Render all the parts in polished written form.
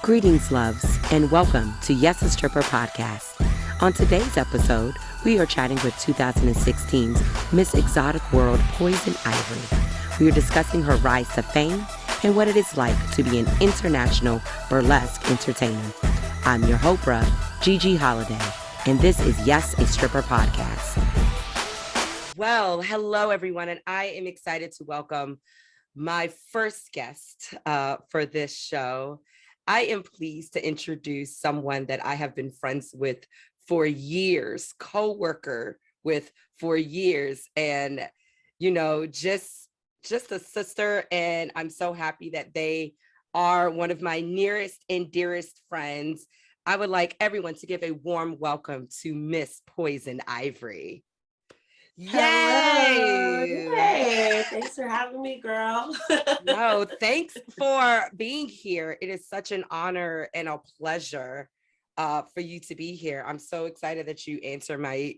Greetings, loves, and welcome to YAS a Stripper podcast. On today's episode, we are chatting with 2016's Miss Exotic World Poison Ivory. We are discussing her rise to fame and what it is like to be an international burlesque entertainer. I'm your Hopra, GiGi Holliday, and this is YAS a Stripper podcast. Well, hello everyone, and I am excited to welcome my first guest for this show. I am pleased to introduce someone that I have been friends with for years, co-worker with for years, and just a sister. And I'm so happy that they are one of my nearest and dearest friends. I would like everyone to give a warm welcome to Miss Poison Ivory. Hello. Yay! Yay! Thanks for having me, girl. No, thanks for being here. It is such an honor and a pleasure for you to be here. I'm so excited that you answer my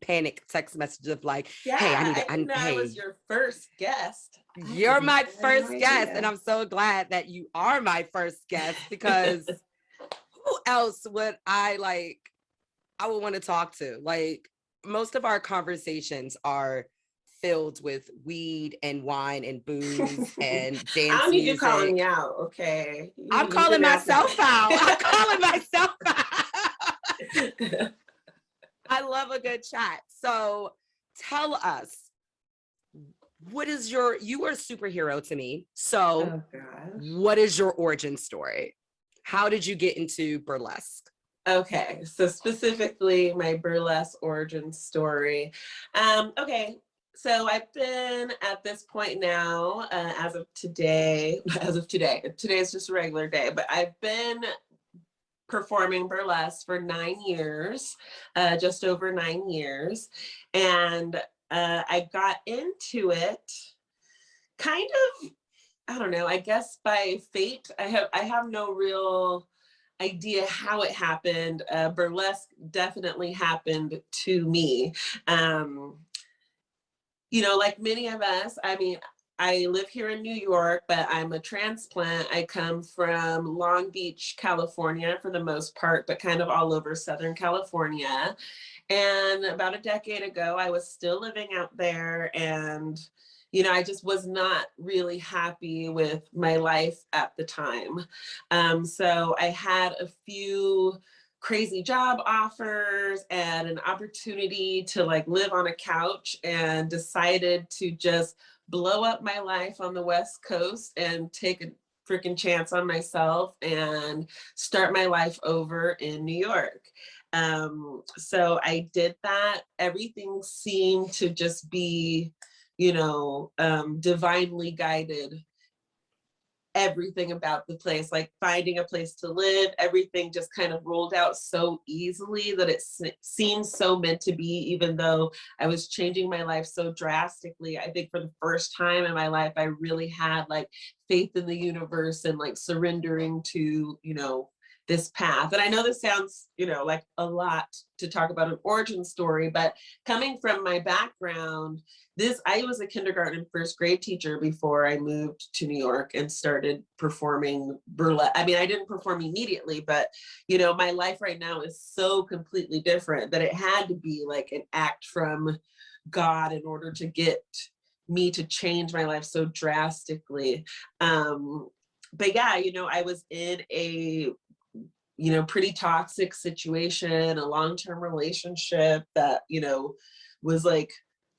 panic text message of like, Yeah, hey, I was your first guest. You're my first no guest, idea. and I'm so glad that you are my first guest, because who else would I would want to talk to? Like, most of our conversations are filled with weed and wine and booze and dance I don't need you music. calling me out, okay? I'm calling myself out. I'm calling myself out. I love a good chat. So tell us, you are a superhero to me. So what is your origin story? How did you get into burlesque? Okay, so specifically my burlesque origin story. Okay, so I've been at this point now, as of today is just a regular day, but I've been performing burlesque for 9 years, just over 9 years. And I got into it kind of, I don't know, I guess by fate. I have no real idea how it happened. Burlesque definitely happened to me. Like many of us, I mean, I live here in New York, but I'm a transplant. I come from Long Beach, California for the most part, but kind of all over Southern California. And about a decade ago, I was still living out there, and I just was not really happy with my life at the time. So I had a few crazy job offers and an opportunity to live on a couch, and decided to just blow up my life on the West Coast and take a freaking chance on myself and start my life over in New York. So I did that. Everything seemed to just be divinely guided. Everything about the place, like finding a place to live, everything just kind of rolled out so easily that it seems so meant to be, even though I was changing my life so drastically. I think for the first time in my life, I really had faith in the universe and surrendering to, this path. And I know this sounds, like a lot to talk about an origin story, but coming from my background, I was a kindergarten and first grade teacher before I moved to New York and started performing burlesque. I mean, I didn't perform immediately, but my life right now is so completely different that it had to be an act from God in order to get me to change my life so drastically. But yeah, I was in a pretty toxic situation, a long-term relationship that, was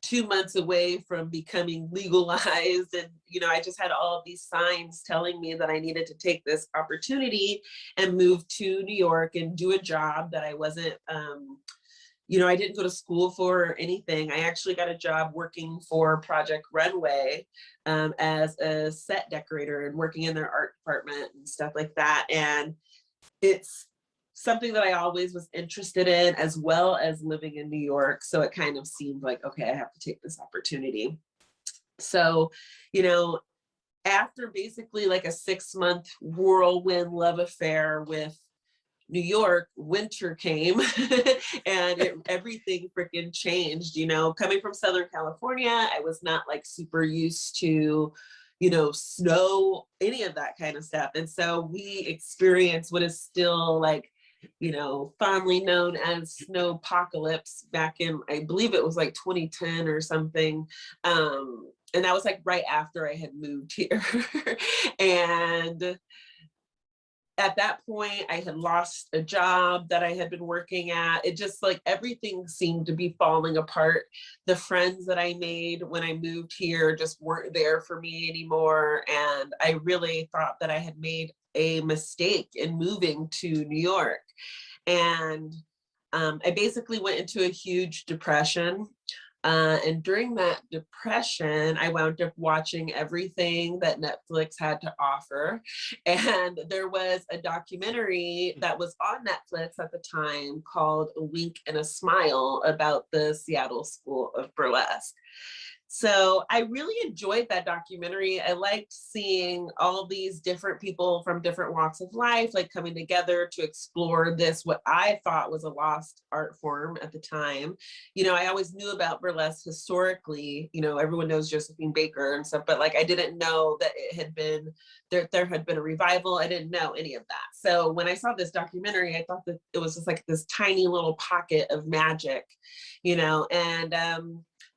2 months away from becoming legalized. And, I just had all of these signs telling me that I needed to take this opportunity and move to New York and do a job that I wasn't, I didn't go to school for or anything. I actually got a job working for Project Runway as a set decorator and working in their art department and stuff like that. And it's something that I always was interested in, as well as living in New York. So it kind of seemed like, okay, I have to take this opportunity. So, after basically a 6-month whirlwind love affair with New York, winter came and everything freaking changed. Coming from Southern California, I was not super used to snow, any of that kind of stuff. And so we experienced what is still like, fondly known as snowpocalypse back in, I believe it was like 2010 or something. And that was like right after I had moved here. And at that point, I had lost a job that I had been working at. It just like everything seemed to be falling apart. The friends that I made when I moved here just weren't there for me anymore. And I really thought that I had made a mistake in moving to New York. And I basically went into a huge depression. And during that depression, I wound up watching everything that Netflix had to offer. And there was a documentary that was on Netflix at the time called A Wink and a Smile about the Seattle School of Burlesque. So I really enjoyed that documentary. I liked seeing all these different people from different walks of life, like coming together to explore this, what I thought was a lost art form at the time. I always knew about burlesque historically, everyone knows Josephine Baker and stuff, but like, I didn't know that it had been, there had been a revival. I didn't know any of that. So when I saw this documentary, I thought that it was just like this tiny little pocket of magic, and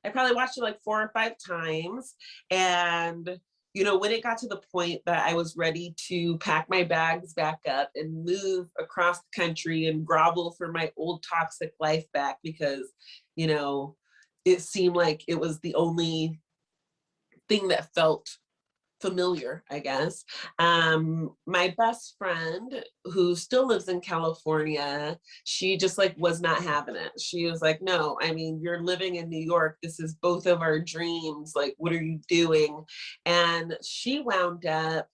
I probably watched it like 4 or 5 times. And, when it got to the point that I was ready to pack my bags back up and move across the country and grovel for my old toxic life back, because, it seemed like it was the only thing that felt familiar, I guess. My best friend, who still lives in California, she just like was not having it. She was like, no, I mean, you're living in New York. This is both of our dreams. Like, what are you doing? And she wound up,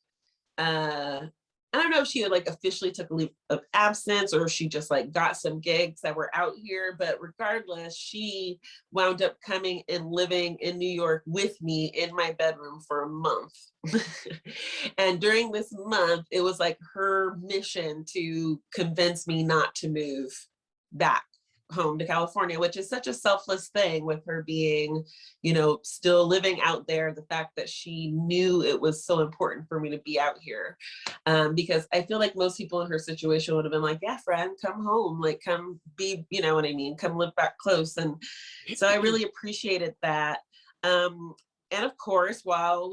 I don't know if she had like officially took a leave of absence or she just like got some gigs that were out here, but regardless, she wound up coming and living in New York with me in my bedroom for a month. And during this month, it was like her mission to convince me not to move back home to California, which is such a selfless thing with her being, still living out there. The fact that she knew it was so important for me to be out here. Because I feel like most people in her situation would have been like, yeah, friend, come home, like come be, you know what I mean? Come live back close. And so I really appreciated that. And of course, while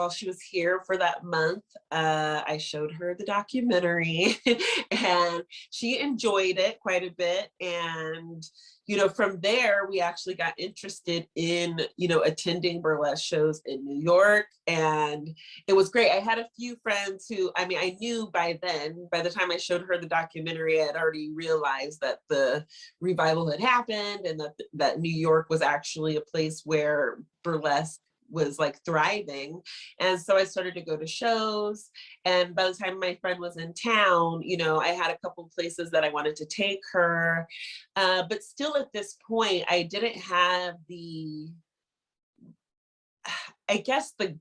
she was here for that month, I showed her the documentary and she enjoyed it quite a bit. And, from there, we actually got interested in, attending burlesque shows in New York. And it was great. I had a few friends who, I knew by then, by the time I showed her the documentary, I had already realized that the revival had happened and that New York was actually a place where burlesque was like thriving. And so I started to go to shows. And by the time my friend was in town, I had a couple of places that I wanted to take her. But still at this point, I didn't have the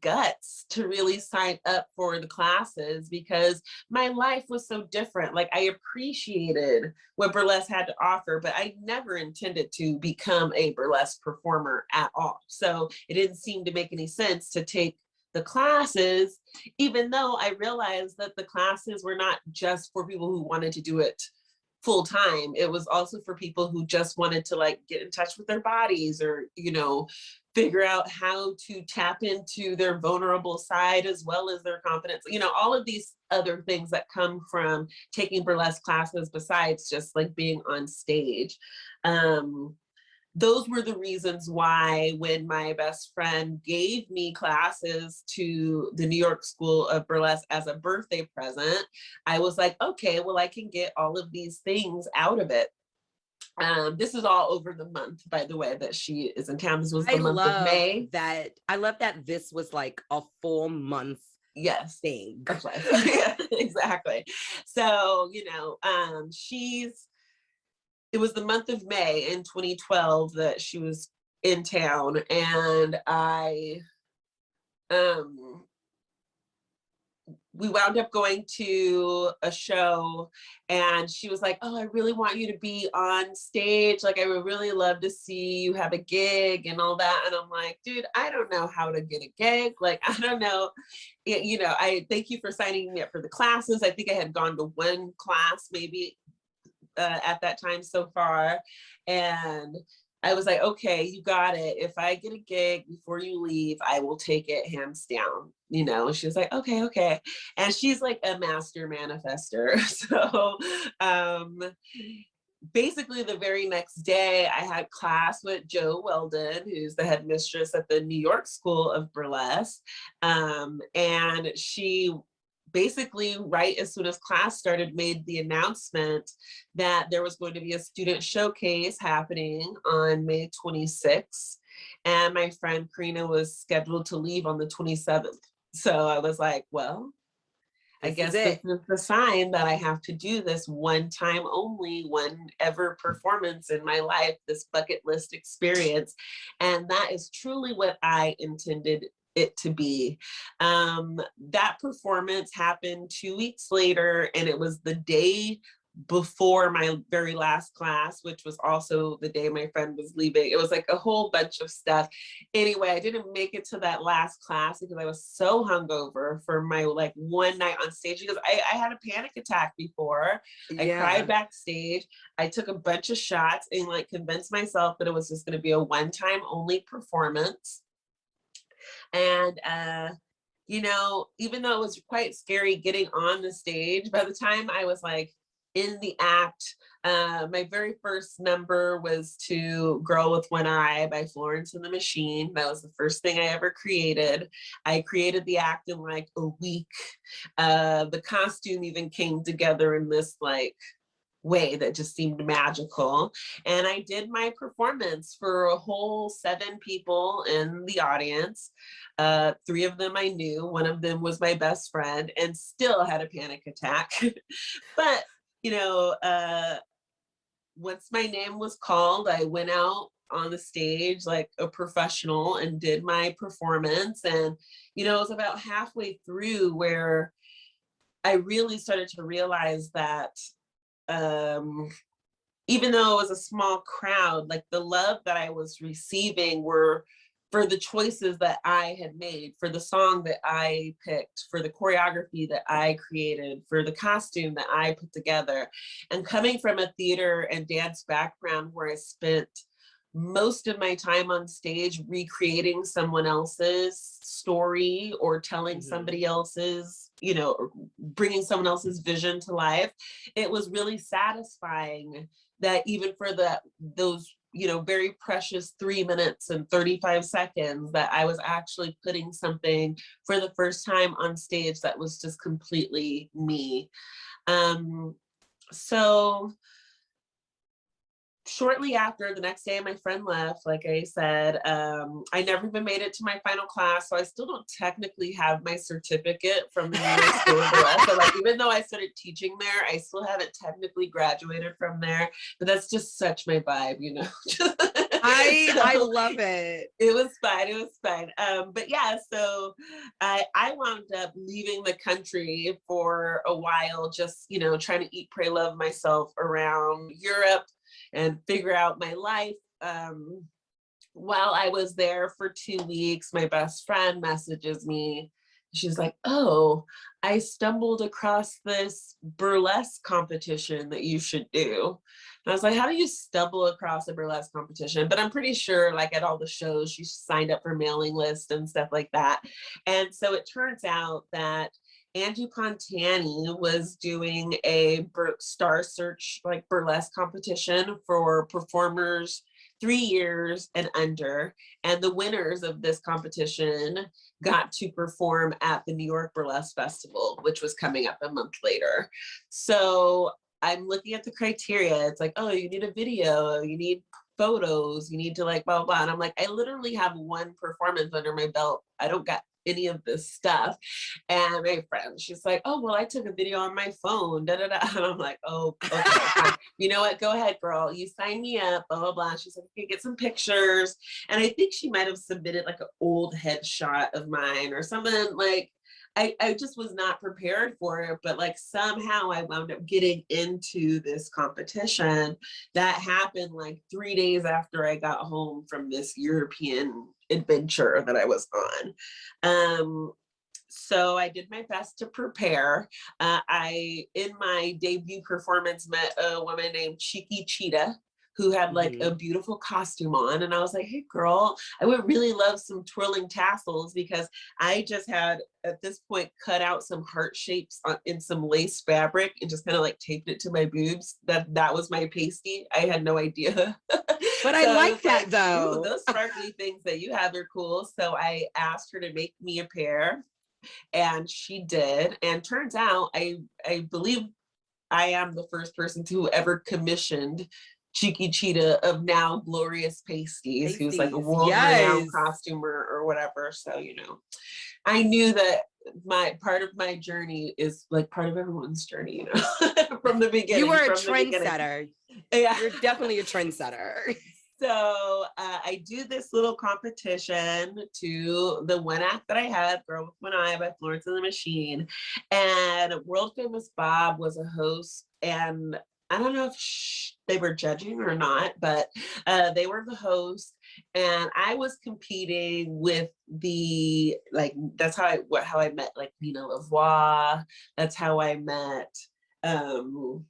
guts to really sign up for the classes because my life was so different. Like I appreciated what burlesque had to offer, but I never intended to become a burlesque performer at all. So it didn't seem to make any sense to take the classes, even though I realized that the classes were not just for people who wanted to do it full time. It was also for people who just wanted to like get in touch with their bodies or, figure out how to tap into their vulnerable side as well as their confidence, all of these other things that come from taking burlesque classes besides just like being on stage. Those were the reasons why when my best friend gave me classes to the New York School of Burlesque as a birthday present, I was like, okay, well, I can get all of these things out of it. This is all over the month, by the way, that she is in town. This was the month of May. I love that this was like a full month. Yes. Thing. Yeah, exactly. So, it was the month of May in 2012 that she was in town, and I we wound up going to a show, and she was like, oh, I really want you to be on stage. Like, I would really love to see you have a gig and all that. And I'm like, dude, I don't know how to get a gig. Like, I don't know. You know, I thank you for signing me up for the classes. I think I had gone to one class maybe at that time so far. And I was like, okay, you got it. If I get a gig before you leave, I will take it hands down. You know, and she was like, okay, okay. And she's like a master manifester. So basically the very next day I had class with Jo Weldon, who's the headmistress at the New York School of Burlesque. And she basically, right as soon as class started, made the announcement that there was going to be a student showcase happening on May 26th. And my friend Karina was scheduled to leave on the 27th. So I was like, well, I guess this is the sign that I have to do this one time only, one ever performance in my life, this bucket list experience. And that is truly what I intended it to be. That performance happened 2 weeks later, and it was the day before my very last class, which was also the day my friend was leaving. It was like a whole bunch of stuff. Anyway, I didn't make it to that last class because I was so hungover for my like one night on stage, because I had a panic attack before. I cried backstage. I took a bunch of shots and like convinced myself that it was just going to be a one-time only performance. And you know, even though it was quite scary getting on the stage, by the time I was like in the act, my very first number was to Girl with One Eye by Florence and the Machine. That was the first thing I ever created. I created the act in like a week. The costume even came together in this like way that just seemed magical. And I did my performance for a whole 7 people in the audience. 3 of them I knew, one of them was my best friend, and still had a panic attack. But, you know, once my name was called, I went out on the stage like a professional and did my performance. And, you know, it was about halfway through where I really started to realize that even though it was a small crowd, like the love that I was receiving were for the choices that I had made, for the song that I picked, for the choreography that I created, for the costume that I put together. And coming from a theater and dance background where I spent most of my time on stage recreating someone else's story or telling somebody else's, you know, or bringing someone else's vision to life, it was really satisfying that even for those, you know, very precious 3 minutes and 35 seconds that I was actually putting something for the first time on stage that was just completely me. So shortly after, the next day my friend left, like I said, I never even made it to my final class. So I still don't technically have my certificate from the New York School of Burlesque. So like, even though I started teaching there, I still haven't technically graduated from there, but that's just such my vibe, you know? I love it. It was fine. It was fine. But yeah, so I wound up leaving the country for a while, just, you know, trying to eat, pray, love myself around Europe and figure out my life. While I was there for 2 weeks, my best friend messages me. She's like, oh, I stumbled across this burlesque competition that you should do. And I was like, how do you stumble across a burlesque competition? But I'm pretty sure like at all the shows, she signed up for mailing lists and stuff like that. And so it turns out that Angie Pontani was doing a Star Search like burlesque competition for performers 3 years and under. And the winners of this competition got to perform at the New York Burlesque Festival, which was coming up a month later. So I'm looking at the criteria. It's like, oh, you need a video, you need photos, you need to like blah, blah, blah. And I'm like, I literally have 1 performance under my belt. I don't got any of this stuff. And my friend, she's like, oh, well, I took a video on my phone, da, da, da. And I'm like, oh, okay, fine. You know what, go ahead, girl, you sign me up, blah, blah, blah. She's like, okay, get some pictures. And I think she might have submitted like an old headshot of mine or something. Like, I just was not prepared for it, but like somehow I wound up getting into this competition that happened like 3 days after I got home from this European adventure that I was on. So I did my best to prepare. I, in my debut performance, met a woman named Cheeky Cheetah, who had like a beautiful costume on. And I was like, hey girl, I would really love some twirling tassels, because I just had at this point cut out some heart shapes in some lace fabric and just kind of like taped it to my boobs. That was my pasty. I had no idea. But I So like that like, though. those sparkly things that you have are cool. So I asked her to make me a pair, and she did. And turns out I believe I am the first person to ever commissioned Cheeky Cheetah of now Glorious Pasties, who's like a world-renowned costumer or whatever. So, you know, I knew that my part of my journey is like part of everyone's journey, you know, from the beginning. You were a trendsetter. Yeah. You're definitely a trendsetter. So I do this little competition to the one act that I had, Girl with One Eye by Florence and the Machine. And World Famous Bob was a host, and I don't know if they were judging or not, but they were the host. And I was competing with the, like, that's how I met like Nina Lavoie. That's how I met, oh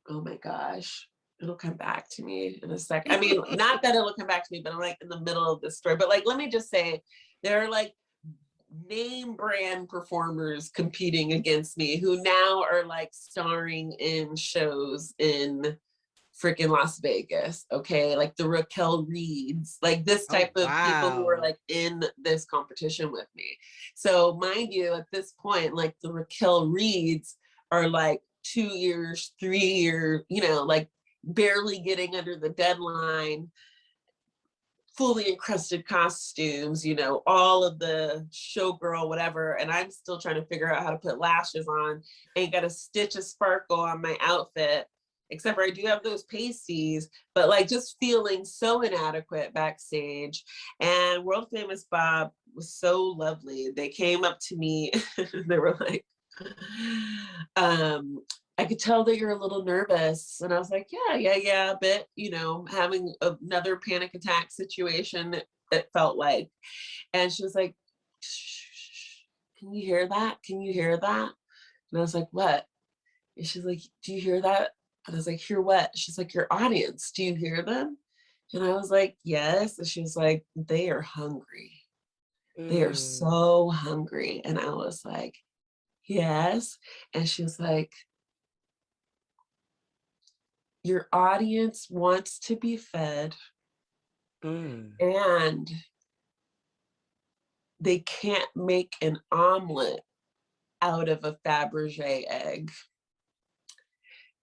my gosh, it'll come back to me in a second. I mean, not that it'll come back to me, but I'm like in the middle of this story. But like, let me just say, there are like name brand performers competing against me who now are like starring in shows in freaking Las Vegas. Okay, like the Raquel Reeds, like this type of people who are like in this competition with me. So mind you, at this point, like the Raquel Reeds are like 2 years, 3 years, you know, like barely getting under the deadline, fully encrusted costumes, you know, all of the showgirl, whatever. And I'm still trying to figure out how to put lashes on. Ain't got a stitch of sparkle on my outfit, except for I do have those pasties, but like just feeling so inadequate backstage. And World Famous Bob was so lovely. They came up to me, they were like, I could tell that you're a little nervous. And I was like, yeah, a bit, you know, having another panic attack situation, it felt like. And she was like, shh, can you hear that? Can you hear that? And I was like, what? And she's like, do you hear that? And I was like, hear what? She's like, your audience, do you hear them? And I was like, yes. And she was like, they are hungry. They are so hungry. And I was like, yes. And she was like, your audience wants to be fed, and they can't make an omelet out of a Fabergé egg.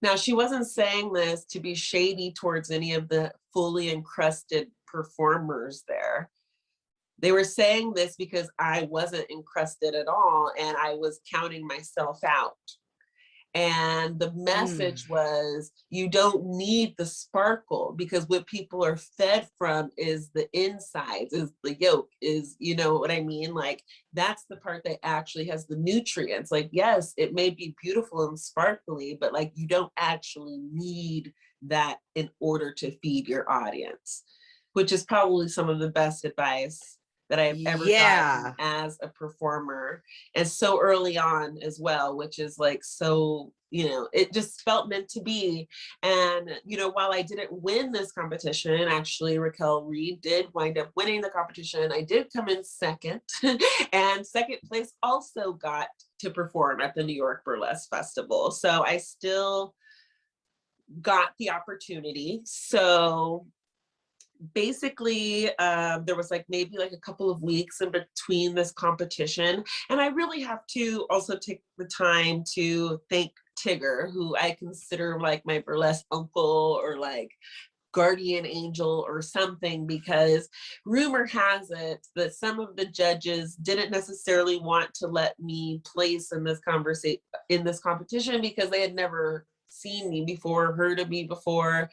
Now, she wasn't saying this to be shady towards any of the fully encrusted performers there. They were saying this because I wasn't encrusted at all, and I was counting myself out. And the message was, you don't need the sparkle, because what people are fed from is the insides, is the yolk, is, you know what I mean? Like, that's the part that actually has the nutrients. Like, yes, it may be beautiful and sparkly, but like, you don't actually need that in order to feed your audience, which is probably some of the best advice that I've ever gotten as a performer, and so early on as well, which is like, so, you know, it just felt meant to be. And, you know, while I didn't win this competition, actually Raquel Reed did wind up winning the competition. I did come in second, and second place also got to perform at the New York Burlesque Festival. So I still got the opportunity. So basically, there was like maybe like a couple of weeks in between this competition. And I really have to also take the time to thank Tigger, who I consider like my burlesque uncle or like guardian angel or something, because rumor has it that some of the judges didn't necessarily want to let me place in this competition because they had never seen me before, heard of me before,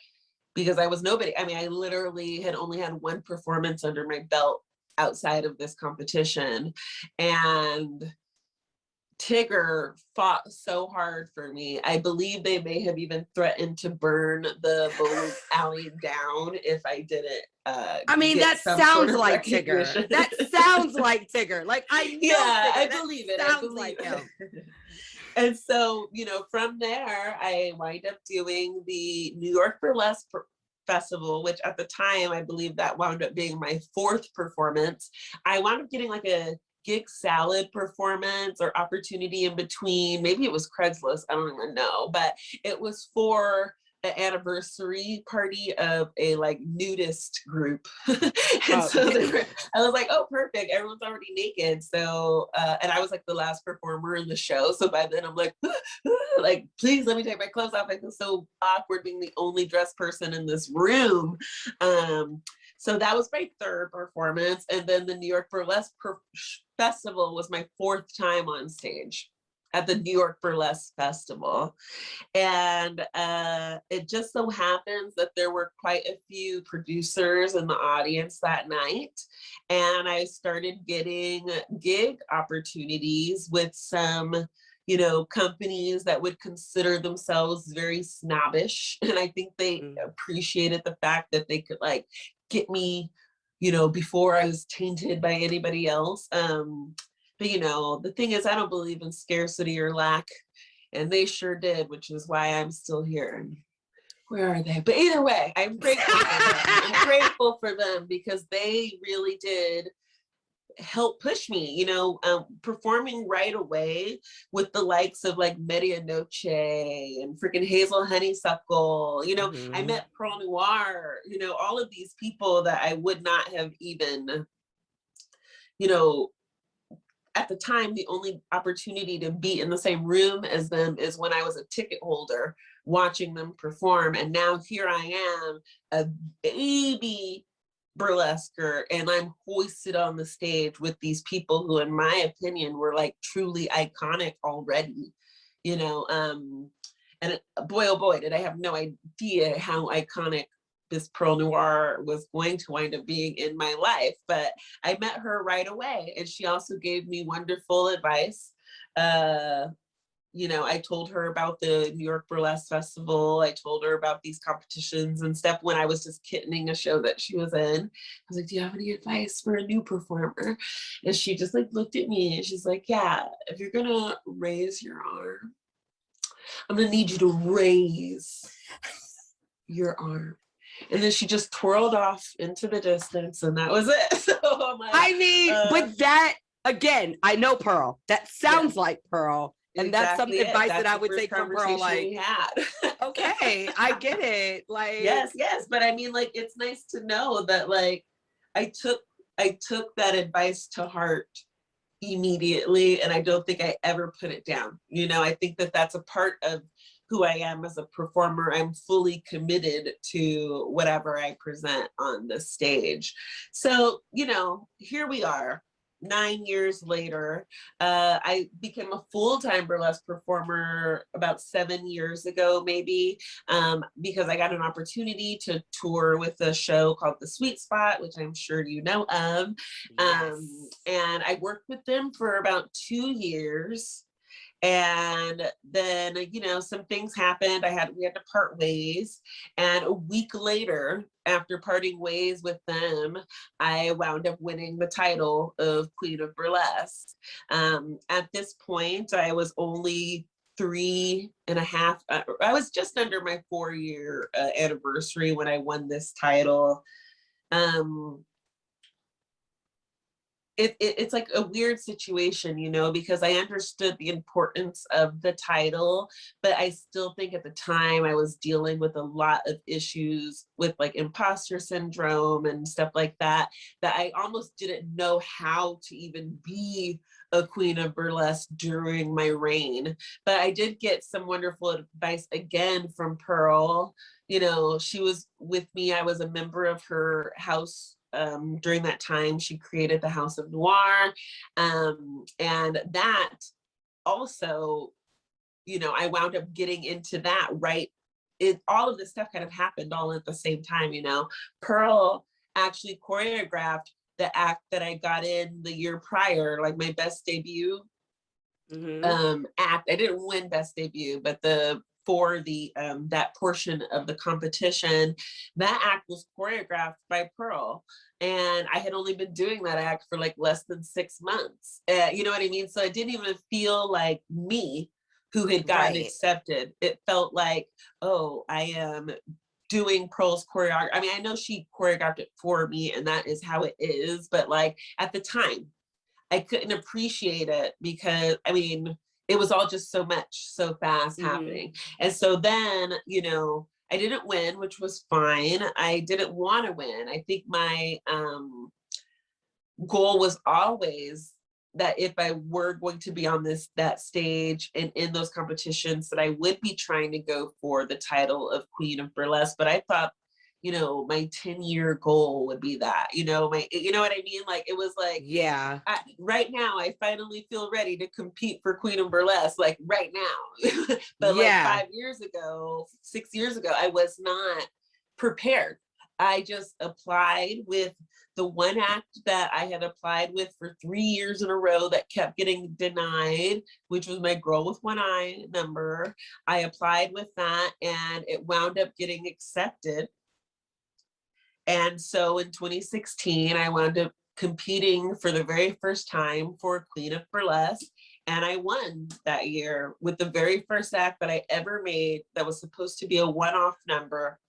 because I was nobody. I mean, I literally had only had one performance under my belt outside of this competition. And Tigger fought so hard for me. I believe they may have even threatened to burn the bowling alley down if I didn't I mean, get that some sounds sort of like Tigger. recognition. That sounds like Tigger. Like, I know Yeah, Tigger. I That believe it. sounds I believe like it. him. And so, you know, from there, I wind up doing the New York Burlesque Festival, which at the time, I believe that wound up being my 4th performance. I wound up getting like a gig salad performance or opportunity in between. Maybe it was Craigslist, I don't even know, but it was for the anniversary party of a like nudist group. And so I was like, oh, perfect, everyone's already naked. So and I was like the last performer in the show, so by then I'm like like, please let me take my clothes off. I feel so awkward being the only dressed person in this room. So that was my 3rd performance, and then the New York Burlesque Festival was my 4th time on stage at the New York Burlesque Festival. And it just so happens that there were quite a few producers in the audience that night. And I started getting gig opportunities with some, you know, companies that would consider themselves very snobbish. And I think they appreciated the fact that they could like get me, you know, before I was tainted by anybody else. But you know, the thing is, I don't believe in scarcity or lack, and they sure did, which is why I'm still here. Where are they? But either way, I'm grateful for them. I'm grateful for them because they really did help push me, you know, performing right away with the likes of like Medianoche and freaking Hazel Honeysuckle. You know, I met Pearl Noir, you know, all of these people that I would not have even, you know, at the time, the only opportunity to be in the same room as them is when I was a ticket holder watching them perform. And now here I am, a baby burlesquer, and I'm hoisted on the stage with these people who, in my opinion, were like truly iconic already, you know. And boy, oh boy, did I have no idea how iconic this Pearl Noir was going to wind up being in my life. But I met her right away, and she also gave me wonderful advice. You know, I told her about the New York Burlesque Festival. I told her about these competitions and stuff when I was just kittening a show that she was in. I was like, do you have any advice for a new performer? And she just like looked at me and she's like, yeah, if you're gonna raise your arm, I'm gonna need you to raise your arm. And then she just twirled off into the distance, and that was it. So I'm like, I mean, but that, again, I know Pearl. That sounds like Pearl. And that's some advice that I would take from Pearl. Like, we had. Okay, I get it. Like, yes. But I mean, like, it's nice to know that, like, I took that advice to heart immediately, and I don't think I ever put it down. You know, I think that that's a part of who I am as a performer. I'm fully committed to whatever I present on the stage. So, you know, here we are. 9 years later, I became a full-time burlesque performer about 7 years ago, maybe, because I got an opportunity to tour with a show called The Sweet Spot, which I'm sure you know of. yes. And I worked with them for about 2 years. And then, you know, some things happened. We had to part ways. And a week later, after parting ways with them, I wound up winning the title of Queen of Burlesque. At this point, I was only 3.5. I was just under my 4-year anniversary when I won this title. It's like a weird situation, you know, because I understood the importance of the title, but I still think at the time I was dealing with a lot of issues with like imposter syndrome and stuff like that, that I almost didn't know how to even be a Queen of Burlesque during my reign. But I did get some wonderful advice again from Pearl. You know, she was with me. I was a member of her house. During that time, she created the House of Noir. And that also, you know, I wound up getting into that, right? All of this stuff kind of happened all at the same time, you know. Pearl actually choreographed the act that I got in the year prior, like my best debut. act. I didn't win best debut, but for the that portion of the competition, that act was choreographed by Pearl, and I had only been doing that act for like less than 6 months. You know what I mean? So it didn't even feel like me who had gotten accepted. It felt like, oh, I am doing Pearl's choreography. I mean, I know she choreographed it for me, and that is how it is, but like at the time I couldn't appreciate it because, I mean, it was all just so much, so fast happening. And so then, you know, I didn't win, which was fine. I didn't want to win. I think my goal was always that if I were going to be on that stage and in those competitions, that I would be trying to go for the title of Queen of Burlesque. But I thought, you know, my 10-year goal would be that, you know what I mean? Like, it was like, yeah, right now, I finally feel ready to compete for Queen of Burlesque, like right now. But like 5 years ago, 6 years ago, I was not prepared. I just applied with the one act that I had applied with for 3 years in a row that kept getting denied, which was my Girl with One Eye number. I applied with that and it wound up getting accepted. And so in 2016, I wound up competing for the very first time for Queen of Burlesque. And I won that year with the very first act that I ever made that was supposed to be a one-off number,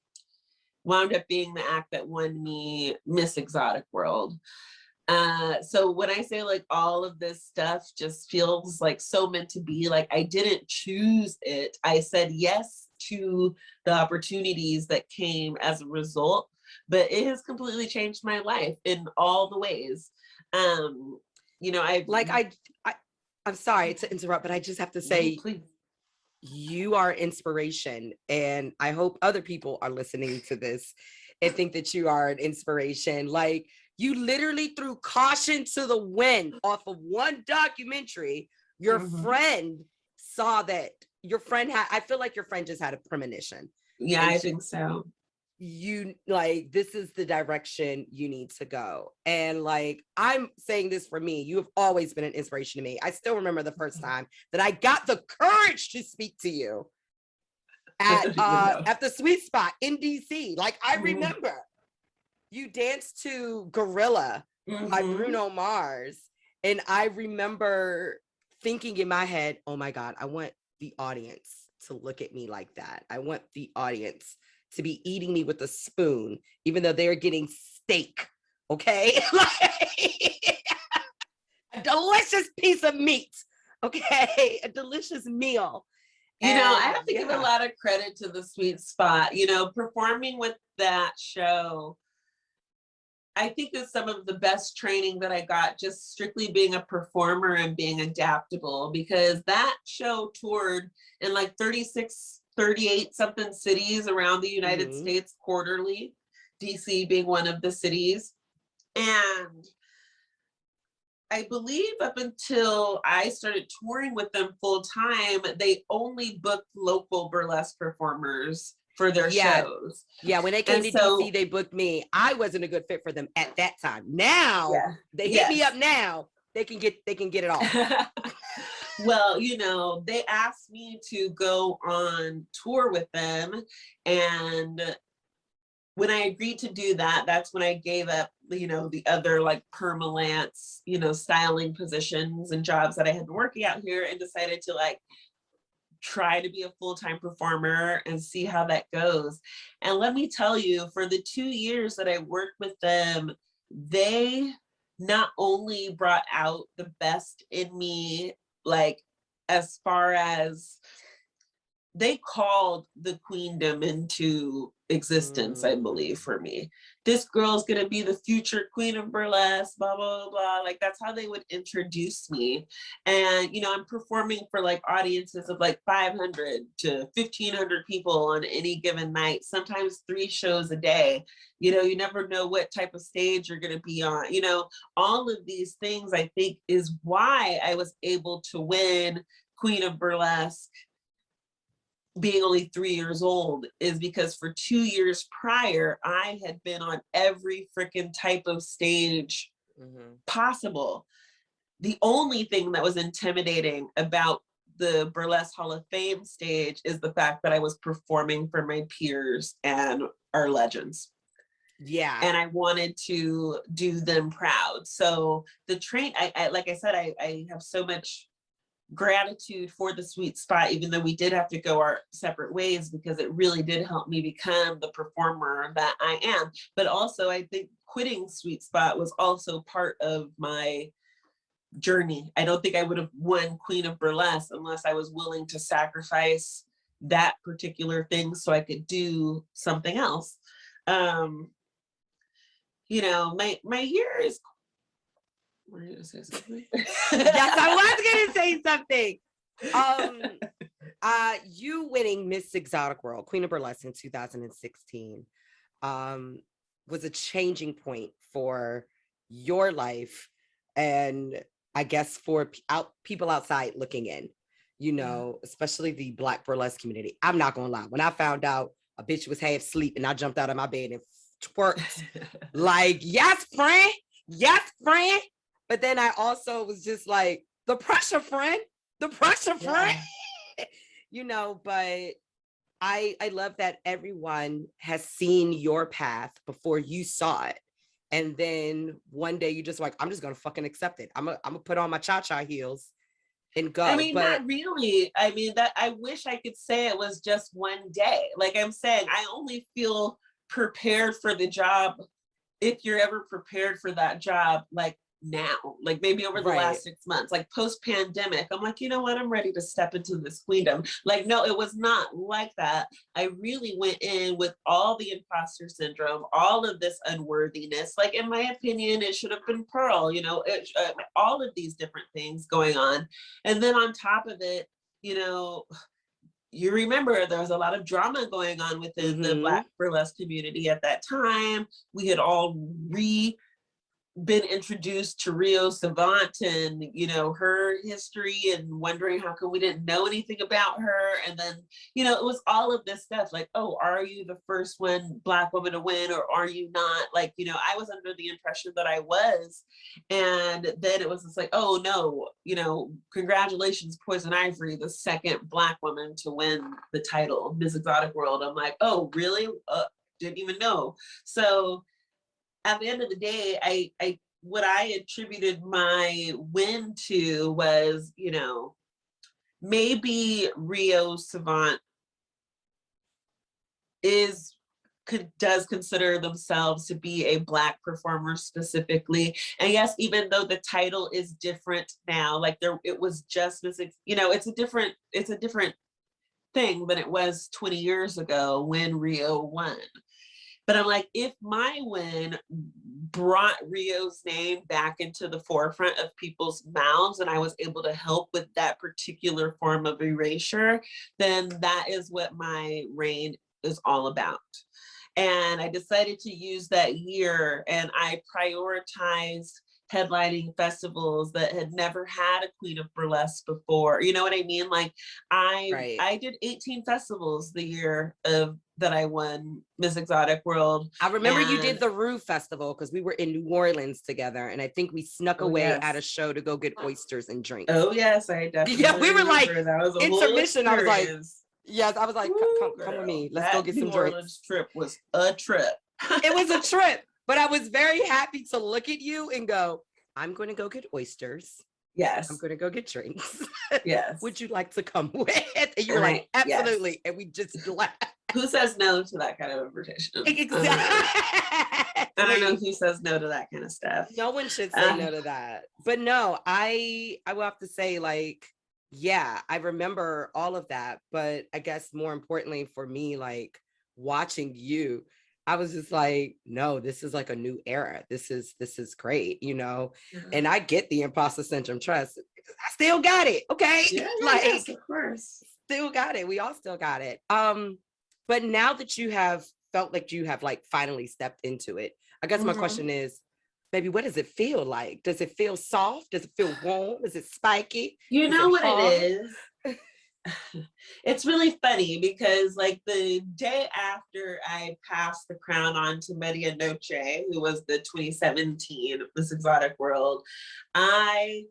wound up being the act that won me Miss Exotic World. So when I say like all of this stuff just feels like so meant to be, like I didn't choose it. I said yes to the opportunities that came as a result, but it has completely changed my life in all the ways. You know, I'm sorry to interrupt, but I just have to say, please. You are inspiration, and I hope other people are listening to this and think that you are an inspiration. Like, you literally threw caution to the wind off of one documentary. Your friend saw that. Your friend I feel like your friend just had a premonition. Yeah, I think so. You like, this is the direction you need to go. And like, I'm saying this for me, you have always been an inspiration to me. I still remember the first time that I got the courage to speak to you at the Sweet Spot in DC. Like, I remember you danced to Gorilla by Bruno Mars, and I remember thinking in my head, oh my God, I want the audience to look at me like that. I want the audience to be eating me with a spoon, even though they're getting steak, okay? Like, a delicious piece of meat, okay? A delicious meal. You know, I have to give a lot of credit to the Sweet Spot. You know, performing with that show, I think is some of the best training that I got, just strictly being a performer and being adaptable, because that show toured in like 36, 38 something cities around the United States quarterly, DC being one of the cities. And I believe up until I started touring with them full time, they only booked local burlesque performers for their shows. Yeah, when they came to DC, they booked me. I wasn't a good fit for them at that time. Now they hit me up now. They can get it all. Well, you know, they asked me to go on tour with them, and when I agreed to do that, that's when I gave up, you know, the other like permalance, you know, styling positions and jobs that I had been working out here, and decided to like try to be a full-time performer and see how that goes. And let me tell you, for the 2 years that I worked with them, they not only brought out the best in me, like as far as they called the queendom into existence, I believe, for me. This girl's gonna be the future Queen of Burlesque, blah, blah, blah. Like, that's how they would introduce me. And, you know, I'm performing for like audiences of like 500 to 1,500 people on any given night, sometimes 3 shows a day. You know, you never know what type of stage you're gonna be on. You know, all of these things, I think, is why I was able to win Queen of Burlesque being only 3 years old, is because for 2 years prior, I had been on every freaking type of stage possible. the only thing that was intimidating about the Burlesque Hall of Fame stage is the fact that I was performing for my peers and our legends. Yeah. And I wanted to do them proud. So the I like I said, I have so much gratitude for the Sweet Spot, even though we did have to go our separate ways, because it really did help me become the performer that I am. But also, I think quitting Sweet Spot was also part of my journey. I don't think I would have won Queen of Burlesque unless I was willing to sacrifice that particular thing so I could do something else. You know, my year is. Were you gonna say something? Yes, I was gonna say something. You winning Miss Exotic World, Queen of Burlesque in 2016, was a changing point for your life, and I guess for people outside looking in, you know, especially the Black burlesque community. I'm not gonna lie, when I found out a bitch was half asleep and I jumped out of my bed and twerked, like, yes, friend, yes, friend. But then I also was just like, the pressure, friend, the pressure, friend. You know, but I love that everyone has seen your path before you saw it. And then one day you just like, I'm just gonna fucking accept it. I'm gonna put on my cha-cha heels and go. I mean, but not really. I mean, that I wish I could say it was just one day. Like I'm saying, I only feel prepared for the job if you're ever prepared for that job, like now, like maybe over the last 6 months, like post-pandemic, I'm like, you know what, I'm ready to step into this queendom. Like, no, it was not like that. I really went in with all the imposter syndrome, all of this unworthiness. Like, in my opinion, it should have been Pearl, you know, all of these different things going on. And then on top of it, you know, you remember there was a lot of drama going on within the Black burlesque community at that time. We had all been introduced to Rio Savant and, you know, her history, and wondering how come we didn't know anything about her. And then, you know, it was all of this stuff like, oh, are you the first one Black woman to win, or are you not? Like, you know, I was under the impression that I was. And then it was just like, oh no, you know, congratulations, Poison Ivory, the second Black woman to win the title, Miss Exotic World. I'm like, oh, really? Didn't even know. So at the end of the day, I what I attributed my win to was, you know, maybe Rio Savant does consider themselves to be a Black performer specifically. And yes, even though the title is different now, like it was just this, you know, it's a different thing than it was 20 years ago when Rio won. But I'm like, if my win brought Rio's name back into the forefront of people's mouths, and I was able to help with that particular form of erasure, then that is what my reign is all about. And I decided to use that year, and I prioritized headlining festivals that had never had a Queen of Burlesque before. You know what I mean? Like I did 18 festivals the year that I won Miss Exotic World. I remember you did the Rue Festival because we were in New Orleans together, and I think we snuck away at a show to go get oysters and drinks. Oh yes, I definitely. Yeah, we were like, that was a intermission. I was like, yes, I was like, Ooh, come with me. Let's go get some drinks. Orleans trip was a trip. It was a trip, but I was very happy to look at you and go, I'm going to go get oysters. Yes. I'm going to go get drinks. Yes. Would you like to come with? And you were like, absolutely. Yes. And we just laughed. Who says no to that kind of invitation? Exactly. I don't know who says no to that kind of stuff. No one should say no to that. But no, I will have to say, like, yeah, I remember all of that. But I guess more importantly for me, like watching you, I was just like, no, this is like a new era. This is great, you know. And I get the imposter syndrome, trust. I still got it. Okay. Yeah, like, yes, of course. Still got it. We all still got it. But now that you have felt like you have like finally stepped into it, I guess my question is, baby, what does it feel like? Does it feel soft? Does it feel warm? Is it spiky? You know what it is? It's really funny because like the day after I passed the crown on to Media Noche, who was the 2017 Miss Exotic World, I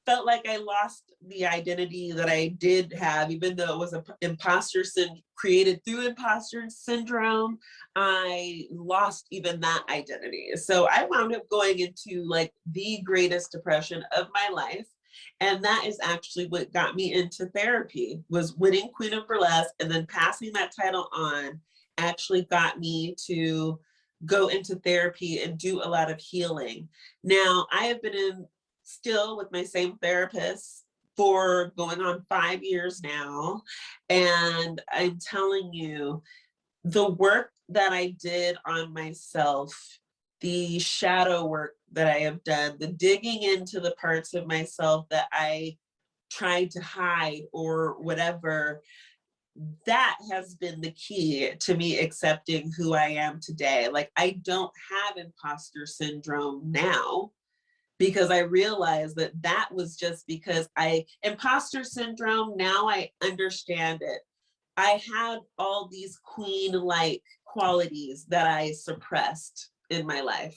felt like I lost the identity that I did have, even though it was an imposter syndrome created through imposter syndrome. I lost even that identity. So I wound up going into like the greatest depression of my life. And that is actually what got me into therapy, was winning Queen of Burlesque, and then passing that title on actually got me to go into therapy and do a lot of healing. Now, I have been in still with my same therapist for going on 5 years now. And I'm telling you, the work that I did on myself, the shadow work that I have done, the digging into the parts of myself that I tried to hide or whatever, that has been the key to me accepting who I am today. Like, I don't have imposter syndrome now, because I realized that that was just because imposter syndrome, now I understand it. I had all these queen-like qualities that I suppressed in my life.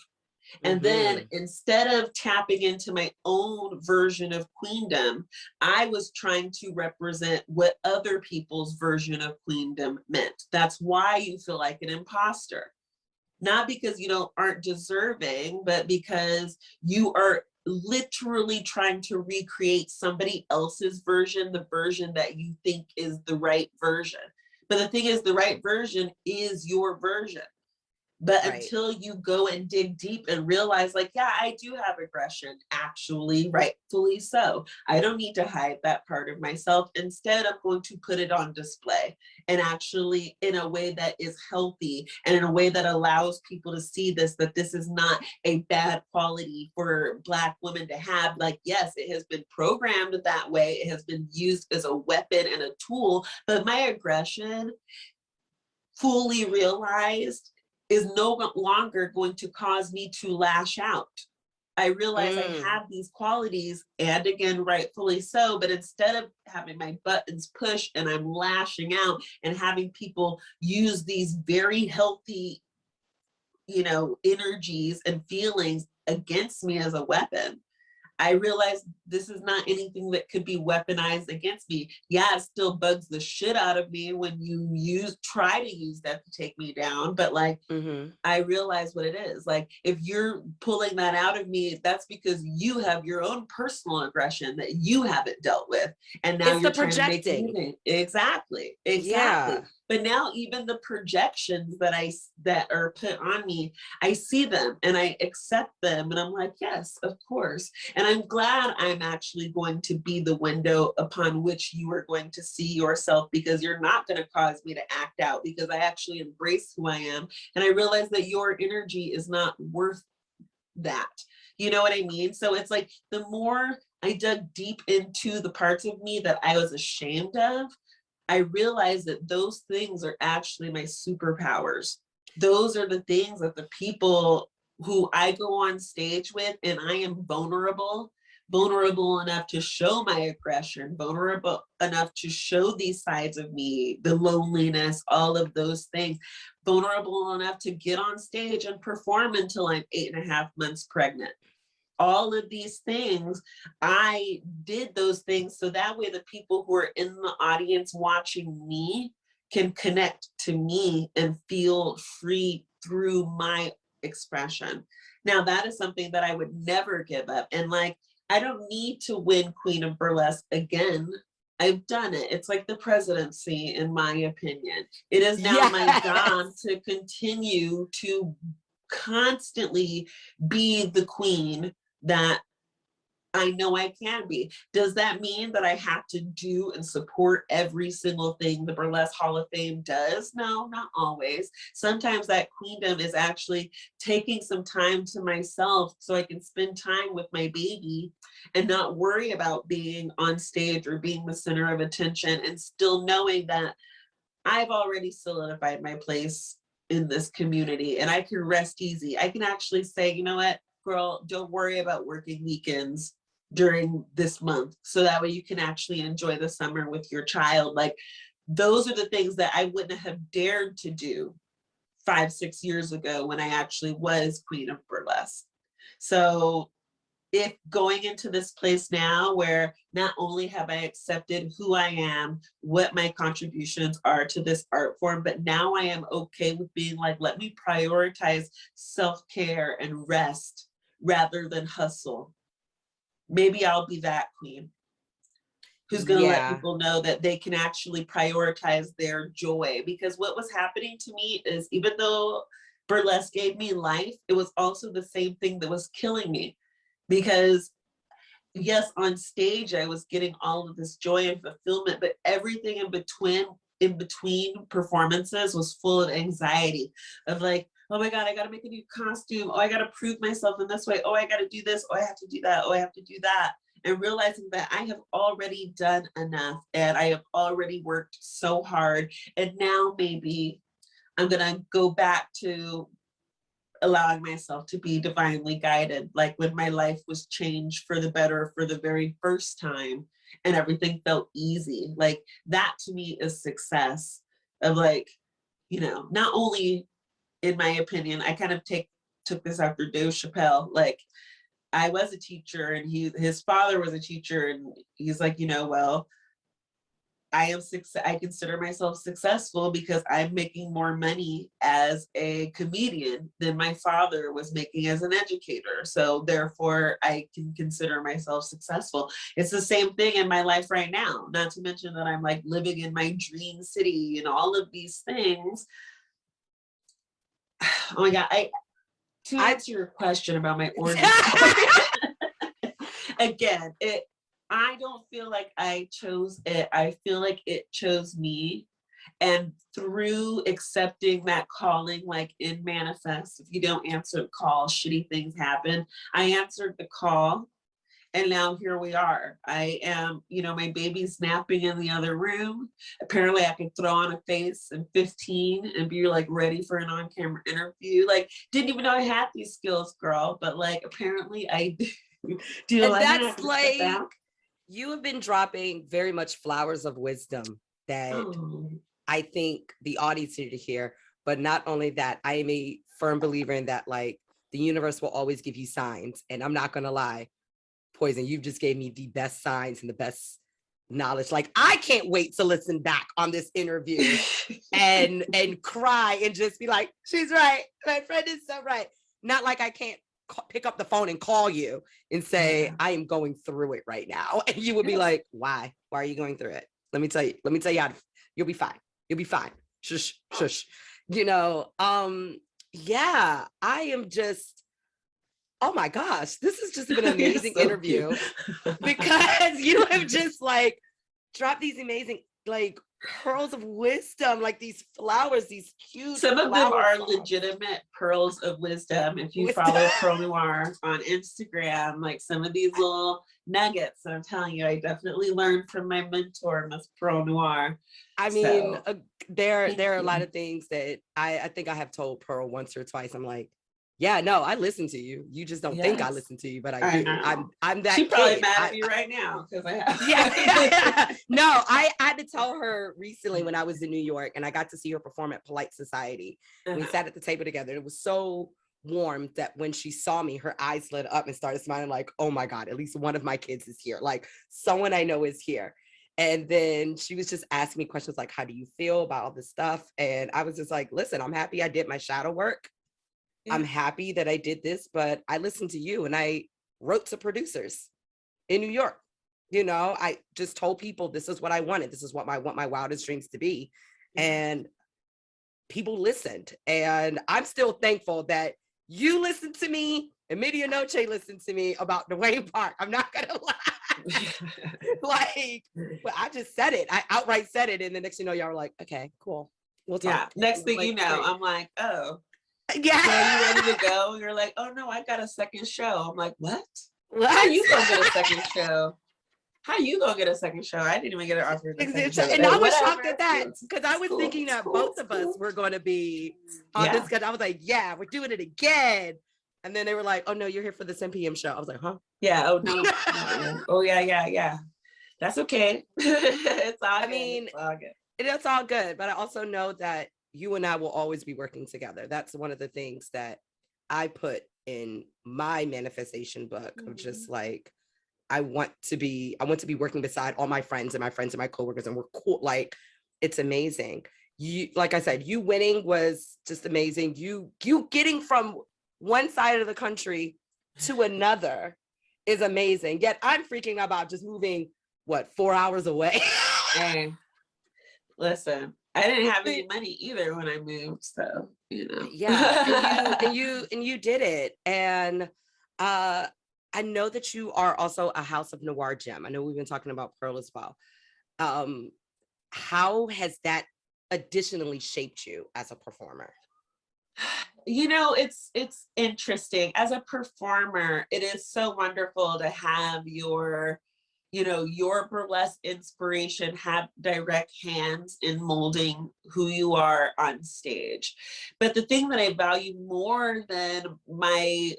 And then instead of tapping into my own version of queendom, I was trying to represent what other people's version of queendom meant. That's why you feel like an imposter. Not because you aren't deserving, but because you are literally trying to recreate somebody else's version, the version that you think is the right version. But the thing is, the right version is your version. But Right. until you go and dig deep and realize, like, yeah, I do have aggression, actually, rightfully so. I don't need to hide that part of myself. Instead, I'm going to put it on display, and actually in a way that is healthy and in a way that allows people to see this, that this is not a bad quality for Black women to have. Like, yes, it has been programmed that way. It has been used as a weapon and a tool, but my aggression, fully realized, is no longer going to cause me to lash out. I realize I have these qualities, and again, rightfully so, but instead of having my buttons pushed and I'm lashing out and having people use these very healthy, energies and feelings against me as a weapon, I realized this is not anything that could be weaponized against me. Yeah, it still bugs the shit out of me when you try to use that to take me down, but like, I realize what it is. Like, if you're pulling that out of me, that's because you have your own personal aggression that you haven't dealt with. And now It's you're the trying to make projecting. me. Exactly. Yeah. But now even the projections that are put on me, I see them and I accept them. And I'm like, yes, of course. And I'm glad I'm actually going to be the window upon which you are going to see yourself, because you're not going to cause me to act out, because I actually embrace who I am. And I realize that your energy is not worth that. You know what I mean? So it's like, the more I dug deep into the parts of me that I was ashamed of, I realized that those things are actually my superpowers. Those are the things that the people who I go on stage with, and I am vulnerable enough to show my aggression, vulnerable enough to show these sides of me, the loneliness, all of those things, vulnerable enough to get on stage and perform until I'm 8.5 months pregnant. All of these things, I did those things so that way the people who are in the audience watching me can connect to me and feel free through my expression. Now, that is something that I would never give up. And like, I don't need to win Queen of Burlesque again. I've done it. It's like the presidency, in my opinion. It is now my job to continue to constantly be the queen that I know I can be. Does that mean that I have to do and support every single thing the Burlesque Hall of Fame does? No, not always. Sometimes that queendom is actually taking some time to myself so I can spend time with my baby and not worry about being on stage or being the center of attention, and still knowing that I've already solidified my place in this community and I can rest easy. I can actually say, you know what, girl, don't worry about working weekends during this month, so that way you can actually enjoy the summer with your child. Like, those are the things that I wouldn't have dared to do 5-6 years ago when I actually was Queen of Burlesque. So if going into this place now where not only have I accepted who I am, what my contributions are to this art form, but now I am okay with being like, let me prioritize self-care and rest rather than hustle. Maybe I'll be that queen who's going to let people know that they can actually prioritize their joy. Because what was happening to me is, even though burlesque gave me life, it was also the same thing that was killing me. Because yes, on stage, I was getting all of this joy and fulfillment, but everything in between performances was full of anxiety of like, oh my God, I got to make a new costume. Oh, I got to prove myself in this way. Oh, I got to do this. Oh, I have to do that. Oh, I have to do that. And realizing that I have already done enough and I have already worked so hard. And now maybe I'm going to go back to allowing myself to be divinely guided, like when my life was changed for the better for the very first time and everything felt easy. Like that to me is success of like, you know, not only, in my opinion, I kind of took this after Dave Chappelle, like I was a teacher and his father was a teacher, and he's like, you know, well, I consider myself successful because I'm making more money as a comedian than my father was making as an educator. So therefore I can consider myself successful. It's the same thing in my life right now, not to mention that I'm like living in my dream city and all of these things. Oh my God, to answer your question about my origin, again, I don't feel like I chose it. I feel like it chose me. And through accepting that calling, like in Manifest, if you don't answer the call, shitty things happen. I answered the call, and now here we are. I am, you know, my baby's napping in the other room. Apparently I can throw on a face in 15 and be like ready for an on-camera interview. Like, didn't even know I had these skills, girl, but like apparently I do. Do you know, and that's like, you have been dropping very much flowers of wisdom that I think the audience need to hear. But not only that, I am a firm believer in that, like, the universe will always give you signs. And I'm not going to lie, Poison, you just gave me the best signs and the best knowledge. Like, I can't wait to listen back on this interview and cry and just be like, she's right. My friend is so right. Not like I can't pick up the phone and call you and say, I am going through it right now. And you would be like, why are you going through it? Let me tell you how you'll be fine. You'll be fine. Shush, shush. You know, yeah, I am just, oh my gosh, this has just been an amazing interview because you have just like dropped these amazing, like, pearls of wisdom, like these flowers, these cute. Some of them are legitimate pearls of wisdom. If you follow Pearl Noir on Instagram, like some of these little nuggets, I'm telling you, I definitely learned from my mentor, Miss Pearl Noir. I mean, there are a lot of things that I think I have told Pearl once or twice. I'm like, yeah, no, I listen to you. You just don't think I listen to you, but I do. I'm that. She's probably mad at me right now because I have. Yeah. No, I had to tell her recently when I was in New York and I got to see her perform at Polite Society. We sat at the table together. It was so warm that when she saw me, her eyes lit up and started smiling like, oh my God, at least one of my kids is here. Like, someone I know is here. And then she was just asking me questions like, how do you feel about all this stuff? And I was just like, listen, I'm happy I did my shadow work. I'm happy that I did this, but I listened to you and I wrote to producers in New York. You know, I just told people this is what I wanted. This is what I want my wildest dreams to be. And people listened. And I'm still thankful that you listened to me and Media Noche listened to me about Dwayne Park. I'm not going to lie. Like, but I just said it. I outright said it. And the next thing you know, y'all were like, okay, cool. We'll talk. Yeah. Next thing you know, I'm like, oh. Yeah. So are you ready to go? You're like, oh no, I got a second show. I'm like, what? How you gonna get a second show? How you gonna get a second show? I didn't even get an offer. And I was shocked at that because I was thinking that both of us were going to be on this. Because I was like, yeah, we're doing it again. And then they were like, oh no, you're here for the 10 p.m. show. I was like, huh? Yeah. Oh no. Oh yeah. That's okay. It's all good. It's all good. It's all good. But I also know that you and I will always be working together. That's one of the things that I put in my manifestation book of just Mhm. like, I want to be working beside all my friends and my coworkers, and we're cool. Like, it's amazing. You, like I said, you winning was just amazing. You getting from one side of the country to another is amazing. Yet I'm freaking about just moving, what, 4 hours away. Hey, listen, I didn't have any money either when I moved, so you know. Yeah, and you did it. And I know that you are also a House of Noir gem. I know we've been talking about Pearl as well. Um, how has that additionally shaped you as a performer? You know, it's interesting. As a performer, it is so wonderful to have your, you know, your burlesque inspiration have direct hands in molding who you are on stage. But the thing that I value more than my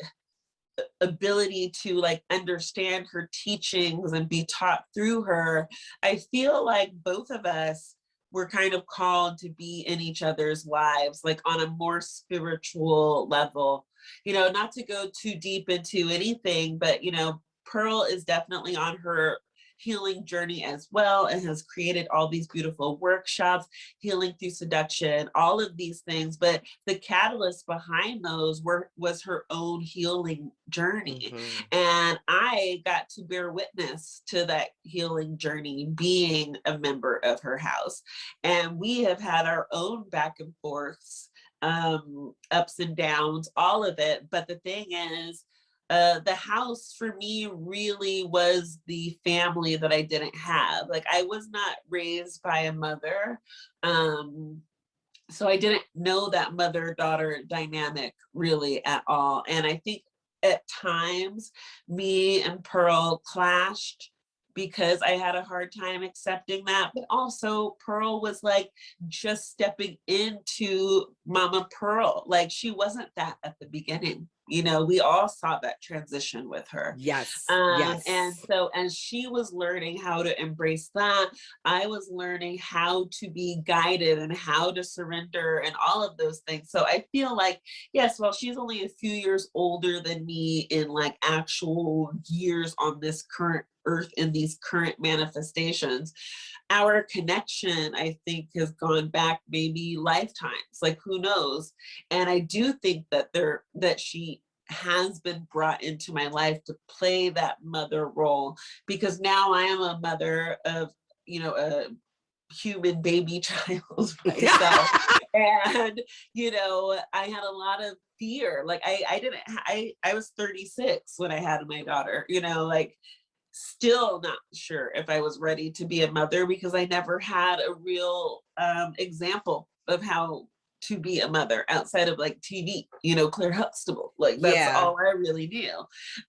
ability to like understand her teachings and be taught through her, I feel like both of us were kind of called to be in each other's lives, like on a more spiritual level. You know, not to go too deep into anything, but you know, Pearl is definitely on her healing journey as well and has created all these beautiful workshops, healing through seduction, all of these things. But the catalyst behind those was her own healing journey. Mhm. And I got to bear witness to that healing journey being a member of her house. And we have had our own back and forths, ups and downs, all of it. But the thing is, the house for me really was the family that I didn't have. Like I was not raised by a mother. So I didn't know that mother-daughter dynamic really at all. And I think at times me and Pearl clashed because I had a hard time accepting that. But also Pearl was like just stepping into Mama Pearl. Like she wasn't that at the beginning. You know, we all saw that transition with her. Yes, And yes. so as she was learning how to embrace that, I was learning how to be guided and how to surrender and all of those things. So I feel like, yes, well, she's only a few years older than me in like actual years on this current earth in these current manifestations. Our connection, I think, has gone back maybe lifetimes, like who knows? And I do think that she has been brought into my life to play that mother role because now I am a mother of, you know, a human baby child myself. And, you know, I had a lot of fear. Like I was 36 when I had my daughter, you know, like still not sure if I was ready to be a mother because I never had a real example of how to be a mother outside of like TV, you know, Claire Huxtable. Like that's Yeah, all I really knew.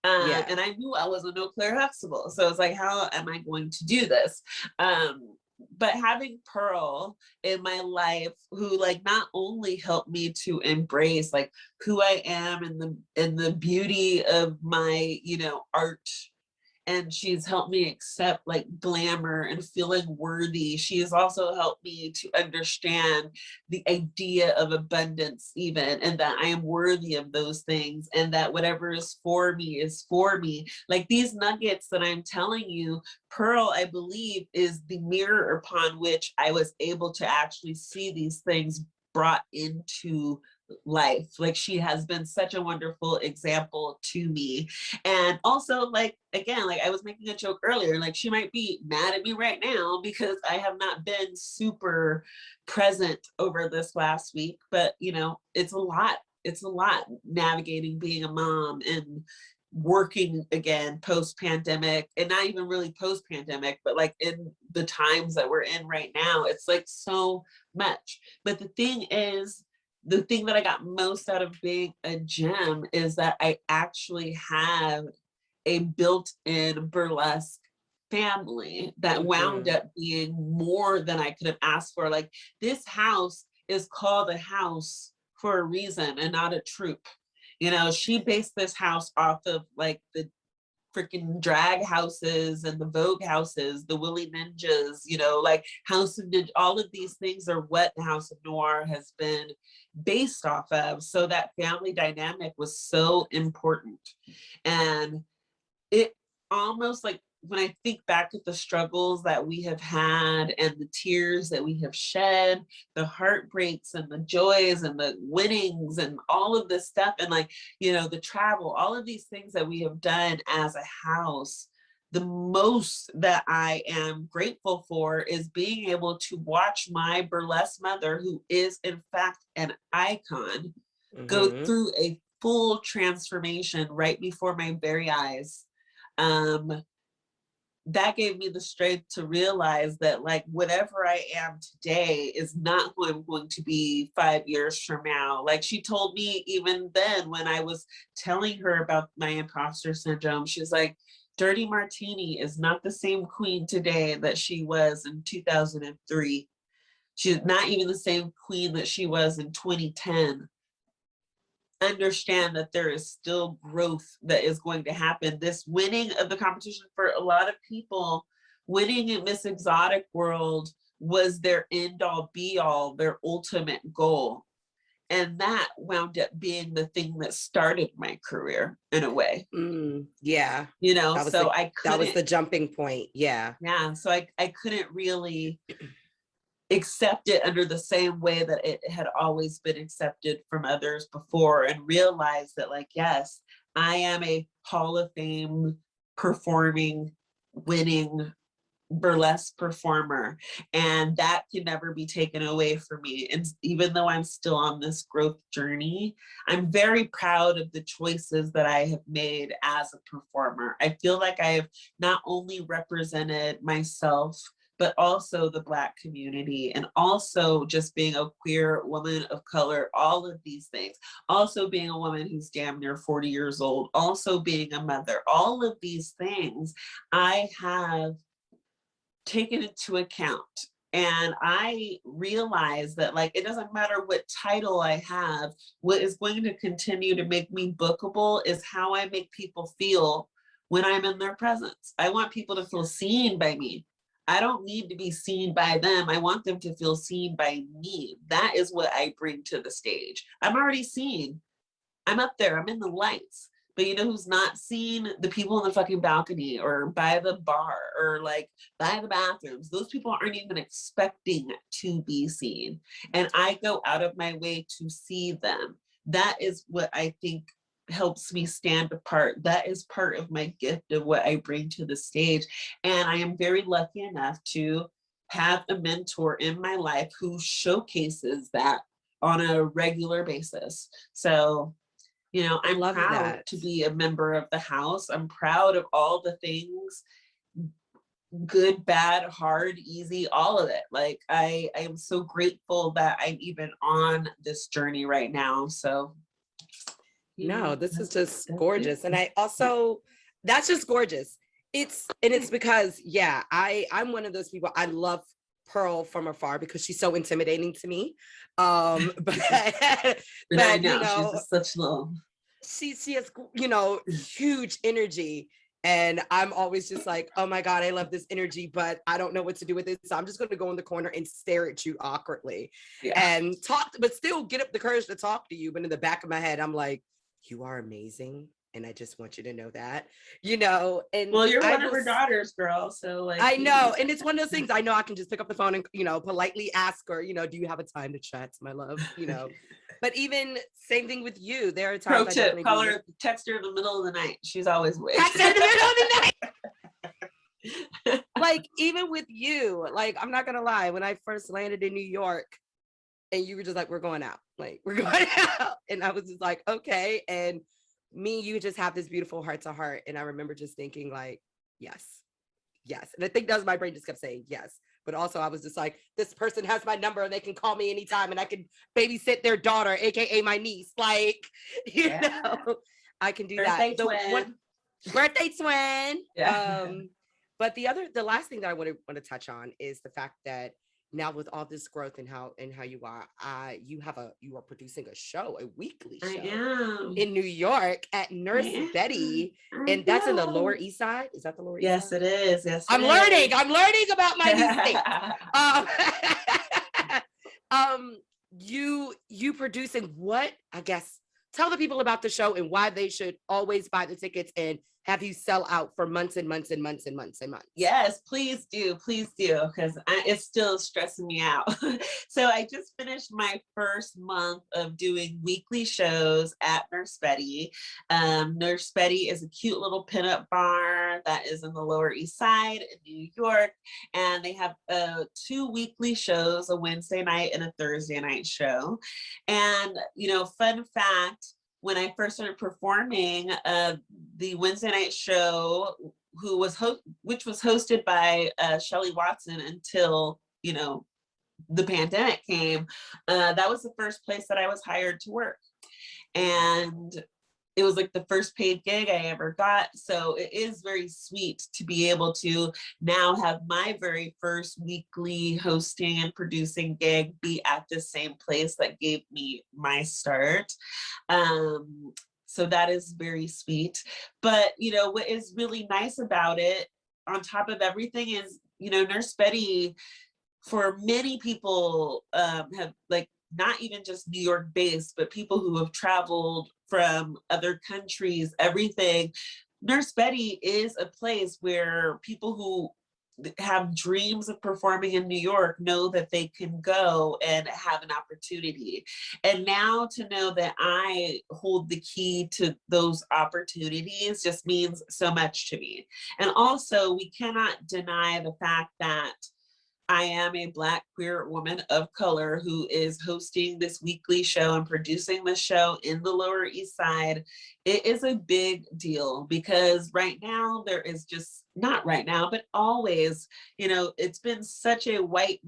yeah. And I knew I wasn't no Claire Huxtable. So it's like, how am I going to do this? But having Pearl in my life who like not only helped me to embrace like who I am and the beauty of my, you know, art, and she's helped me accept like glamour and feeling worthy. She has also helped me to understand the idea of abundance even, and that I am worthy of those things, and that whatever is for me is for me. Like these nuggets that I'm telling you, Pearl, I believe, is the mirror upon which I was able to actually see these things brought into life. Like she has been such a wonderful example to me. And also, like, again, like I was making a joke earlier, like she might be mad at me right now because I have not been super present over this last week, but you know, it's a lot. It's a lot navigating being a mom and working again post pandemic, and not even really post pandemic, but like in the times that we're in right now, it's like so much. But the thing is, the thing that I got most out of being a gem is that I actually have a built-in burlesque family that wound Mhm. up being more than I could have asked for. Like this house is called a house for a reason and not a troupe. You know, she based this house off of like the freaking drag houses and the Vogue houses, the Willy Ninjas, you know, like House of Ninja, all of these things are what the House of Noir has been based off of. So that family dynamic was so important. And it almost like, when I think back at the struggles that we have had and the tears that we have shed, the heartbreaks and the joys and the winnings and all of this stuff, and like, you know, the travel, all of these things that we have done as a house, the most that I am grateful for is being able to watch my burlesque mother, who is in fact an icon, go through a full transformation right before my very eyes. That gave me the strength to realize that like whatever I am today is not who I'm going to be 5 years from now. Like she told me even then when I was telling her about my imposter syndrome, she was like, Dirty Martini is not the same queen today that she was in 2003. She's not even the same queen that she was in 2010. Understand that there is still growth that is going to happen. This winning of the competition for a lot of people, winning in Miss Exotic World was their end all be all, their ultimate goal. And that wound up being the thing that started my career in a way. Yeah. You know, so that was the jumping point. Yeah. Yeah. So I couldn't really accept it under the same way that it had always been accepted from others before, and realize that like, yes, I am a Hall of Fame performing, winning burlesque performer, and that can never be taken away from me. And even though I'm still on this growth journey, I'm very proud of the choices that I have made as a performer. I feel like I have not only represented myself, but also the Black community, and also just being a queer woman of color, all of these things, also being a woman who's damn near 40 years old, also being a mother, all of these things I have taken into account. And I realize that like, it doesn't matter what title I have, what is going to continue to make me bookable is how I make people feel when I'm in their presence. I want people to feel seen by me. I don't need to be seen by them. I want them to feel seen by me. That is what I bring to the stage. I'm already seen. I'm up there. I'm in the lights. But you know who's not seen? The people in the fucking balcony or by the bar or like by the bathrooms. Those people aren't even expecting to be seen. And I go out of my way to see them. That is what I think helps me stand apart. That is part of my gift of what I bring to the stage. And I am very lucky enough to have a mentor in my life who showcases that on a regular basis. So, you know, I'm proud to be a member of the house. I'm proud of all the things, good, bad, hard, easy, all of it. Like I am so grateful that I'm even on this journey right now. So no, this is just gorgeous. And I also, that's just gorgeous. It's because, yeah, I'm one of those people, I love Pearl from afar because she's so intimidating to me. But I know, you know, she's just such little. She has, you know, huge energy. And I'm always just like, oh my God, I love this energy, but I don't know what to do with it. So I'm just going to go in the corner and stare at you awkwardly and talk, but still get up the courage to talk to you. But in the back of my head, I'm like, you are amazing. And I just want you to know that, you know, and well, you're one of her daughters, girl. So like, I know. And it's one of those things I know I can just pick up the phone and, you know, politely ask her, you know, do you have a time to chat, my love, you know, but even same thing with you. There are times pro tip, call her, text her in the middle of the night. She's always awake. Text her in the middle of the night. Like even with you, like, I'm not going to lie. When I first landed in New York and you were just like, we're going out, like we're going out. And I was just like, okay. And me and you just have this beautiful heart to heart. And I remember just thinking like, yes. And I think that was my brain just kept saying yes. But also I was just like, this person has my number and they can call me anytime and I can babysit their daughter, AKA my niece. Like, you know, I can do birthday that. Twin. Birthday twin. Yeah. But the last thing that I want to touch on is the fact that now with all this growth and how you are, you are producing a show, a weekly I show am. in New York at Nurse Betty, and that's in the Lower East Side. Is that the Lower East Yes, Side? it is. Yes, I'm it learning about my new state. is. You producing what? I guess tell the people about the show and why they should always buy the tickets and have you sell out for months and months and months and months and months. Yes, please do, because it's still stressing me out. So I just finished my first month of doing weekly shows at Nurse Betty. Nurse Betty is a cute little pinup bar that is in the Lower East Side in New York, and they have 2 weekly shows, a Wednesday night and a Thursday night show. And fun fact, when I first started performing, the Wednesday night show, which was hosted by Shelley Watson until the pandemic came, that was the first place that I was hired to work, and it was like the first paid gig I ever got. So it is very sweet to be able to now have my very first weekly hosting and producing gig be at the same place that gave me my start. So that is very sweet. But what is really nice about it, on top of everything, is Nurse Betty, for many people, have, like, not even just New York based, but people who have traveled from other countries, everything. Nurse Betty is a place where people who have dreams of performing in New York know that they can go and have an opportunity. And now to know that I hold the key to those opportunities just means so much to me. And also, we cannot deny the fact that I am a Black queer woman of color who is hosting this weekly show and producing the show in the Lower East Side. It is a big deal because right now there is just, not right now, but always, it's been such a white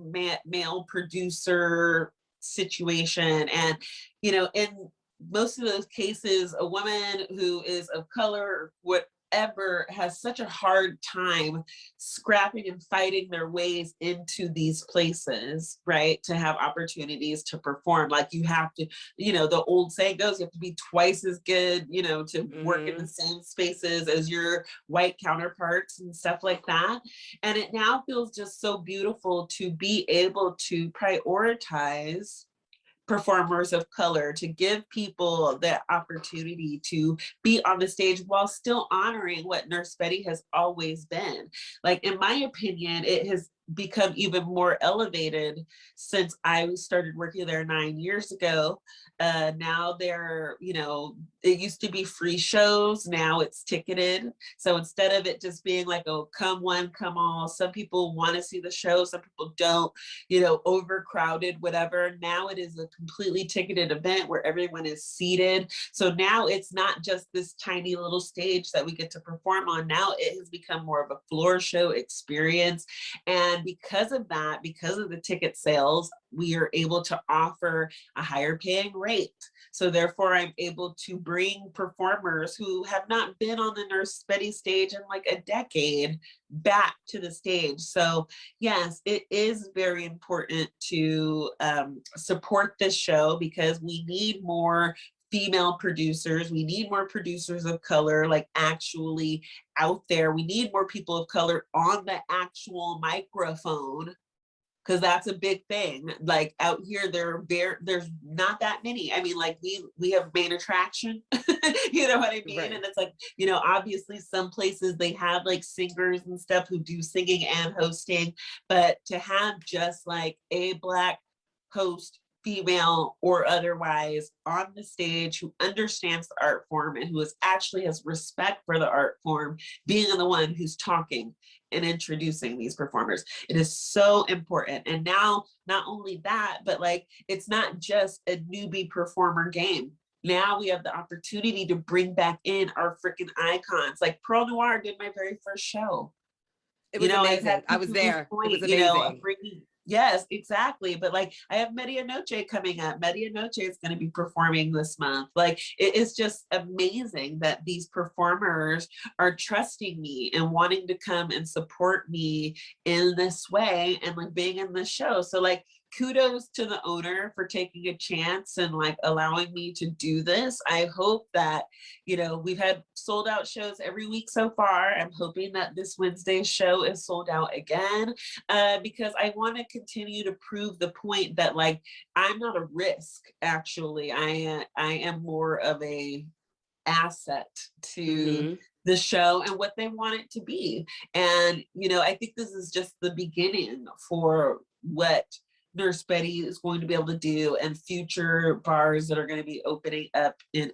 male producer situation. And, in most of those cases, a woman who is of color, whatever, has such a hard time scrapping and fighting their ways into these places, right? To have opportunities to perform. Like, you have to, the old saying goes, you have to be twice as good, to work in the same spaces as your white counterparts and stuff like that. And it now feels just so beautiful to be able to prioritize performers of color, to give people the opportunity to be on the stage while still honoring what Nurse Betty has always been. Like, in my opinion, it has become even more elevated since I started working there 9 years ago. Now it used to be free shows, now it's ticketed. So instead of it just being like, oh, come one, come all, some people want to see the show, some people don't, overcrowded, whatever. Now it is a completely ticketed event where everyone is seated. So now it's not just this tiny little stage that we get to perform on. Now it has become more of a floor show experience. And because of that, because of the ticket sales, we are able to offer a higher paying rate. So therefore, I'm able to bring performers who have not been on the Nurse Betty stage in like a decade back to the stage. So yes, it is very important to support this show because we need more female producers. We need more producers of color, like, actually out there. We need more people of color on the actual microphone, because that's a big thing. Like, out here, there's not that many. I mean, like, we have main attraction, you know what I mean? Right. And it's like, obviously some places they have like singers and stuff who do singing and hosting, but to have just like a Black host, female or otherwise, on the stage, who understands the art form and who actually has respect for the art form, being the one who's talking and introducing these performers, it is so important. And now, not only that, but like, it's not just a newbie performer game. Now we have the opportunity to bring back in our freaking icons. Like, Pearl Noir did my very first show. It was amazing. I was there. It was amazing. Yes, exactly. But like I have Medianoche coming up. Medianoche is going to be performing this month. Like it is just amazing that these performers are trusting me and wanting to come and support me in this way and like being in the show. So like kudos to the owner for taking a chance and like allowing me to do this. I hope that, you know, we've had sold out shows every week so far. I'm hoping that this Wednesday's show is sold out again, because I want to continue to prove the point that like I'm not a risk. Actually, I am more of a asset to the show and what they want it to be. And you know, I think this is just the beginning for what Nurse Betty is going to be able to do and future bars that are going to be opening up in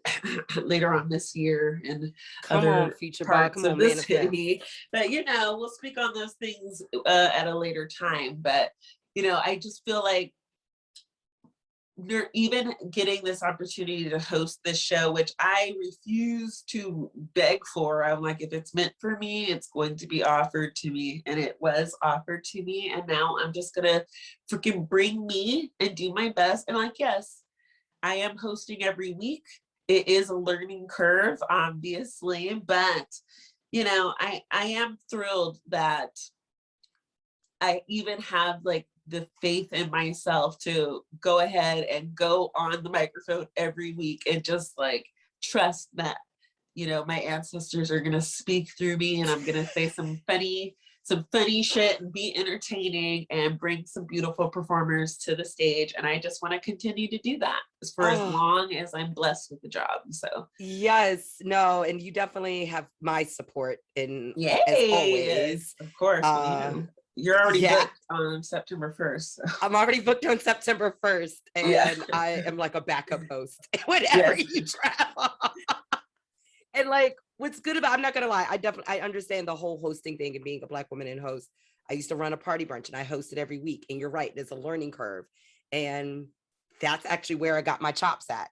later on this year and other future bar, parts come of on, the manifest. city. But you know, we'll speak on those things at a later time. But you know, I just feel like you're even getting this opportunity to host this show, which I refuse to beg for. I'm like, if it's meant for me, it's going to be offered to me. And it was offered to me. And now I'm just gonna freaking bring me and do my best. And like, yes, I am hosting every week. It is a learning curve, obviously, but you know, I am thrilled that I even have like the faith in myself to go ahead and go on the microphone every week and just like trust that, you know, my ancestors are going to speak through me and I'm going to say some funny shit and be entertaining and bring some beautiful performers to the stage. And I just want to continue to do that for as long as I'm blessed with the job. So yes, no, and you definitely have my support in yay, as always. Of course. You're already booked on September 1st. So. I'm already booked on September 1st, and I am like a backup host whenever you travel. And like, what's good about, I'm not gonna lie, I understand the whole hosting thing and being a Black woman and host. I used to run a party brunch and I hosted every week. And you're right, there's a learning curve. And that's actually where I got my chops at.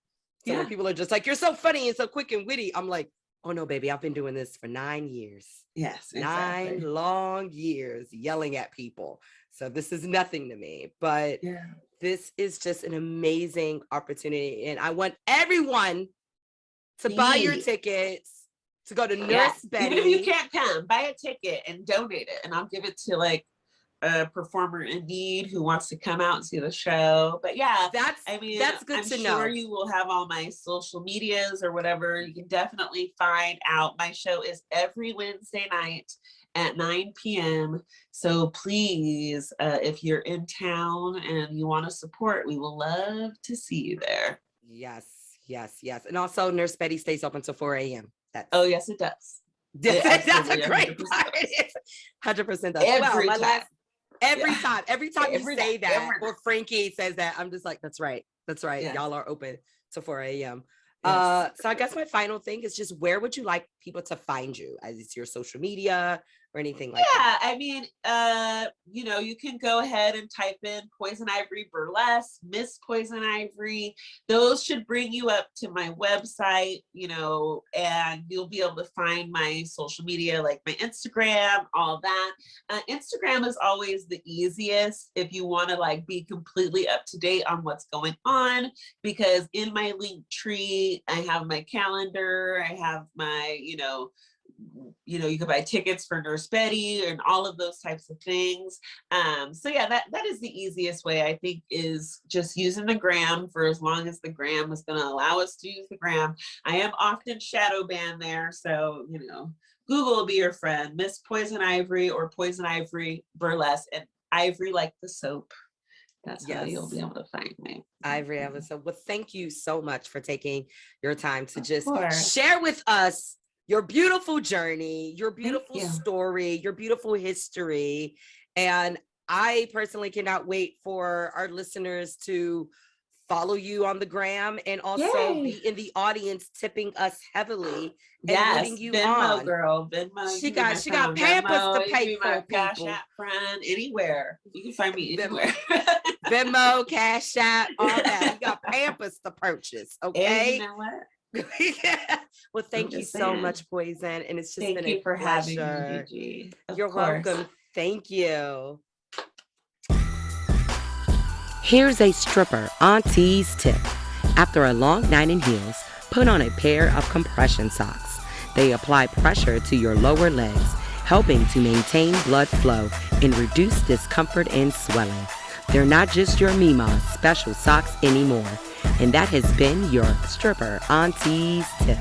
So when people are just like, you're so funny and so quick and witty, I'm like, oh no, baby, I've been doing this for 9 years. Yes, exactly. 9 long years yelling at people. So this is nothing to me, but this is just an amazing opportunity. And I want everyone to buy your tickets, to go to Nurse Betty. Even if you can't come, buy a ticket and donate it. And I'll give it to like a performer in need who wants to come out and see the show. But yeah, that's good to know. I'm sure you will have all my social medias or whatever. You can definitely find out. My show is every Wednesday night at 9 p.m. So please, if you're in town and you want to support, we will love to see you there. Yes. And also Nurse Betty stays open till 4 a.m. Oh, yes, it does. That's a great part. 100% does. Every time you say that or Frankie says that, I'm just like, that's right. Yes. Y'all are open to 4 a.m. Yes. So I guess my final thing is just, where would you like people to find you? As it's your social media or anything like that? I mean, you know, you can go ahead and type in Poison Ivory Burlesque, Miss Poison Ivory. Those should bring you up to my website, you know, and you'll be able to find my social media, like my Instagram, all that. Instagram is always the easiest if you want to like be completely up to date on what's going on, because in my link tree, I have my calendar, I have my, you know, you can buy tickets for Nurse Betty and all of those types of things. So yeah, that is the easiest way, I think, is just using the gram for as long as the gram is going to allow us to use the gram. I am often shadow banned there, so you know, Google will be your friend. Miss Poison Ivory or Poison Ivory Burlesque, and Ivory like the soap. That's how you'll be able to find me. Ivory, so well, thank you so much for taking your time to just share with us your beautiful journey, your beautiful story, your beautiful history. And I personally cannot wait for our listeners to follow you on the gram and also be in the audience tipping us heavily and rooting you Venmo, on. Girl, Venmo. She got Pampers to pay for Cash people. App friend, anywhere. You can find me anywhere. Venmo, Cash App, all that. You got Pampers to purchase, okay? And you know what? Well, thank you so much, Poison, and it's just been a for pleasure. having me, GiGi. You're welcome. Thank you. Here's a stripper auntie's tip. After a long night in heels, put on a pair of compression socks. They apply pressure to your lower legs, helping to maintain blood flow and reduce discomfort and swelling. They're not just your Mima's special socks anymore. And that has been your stripper auntie's tip.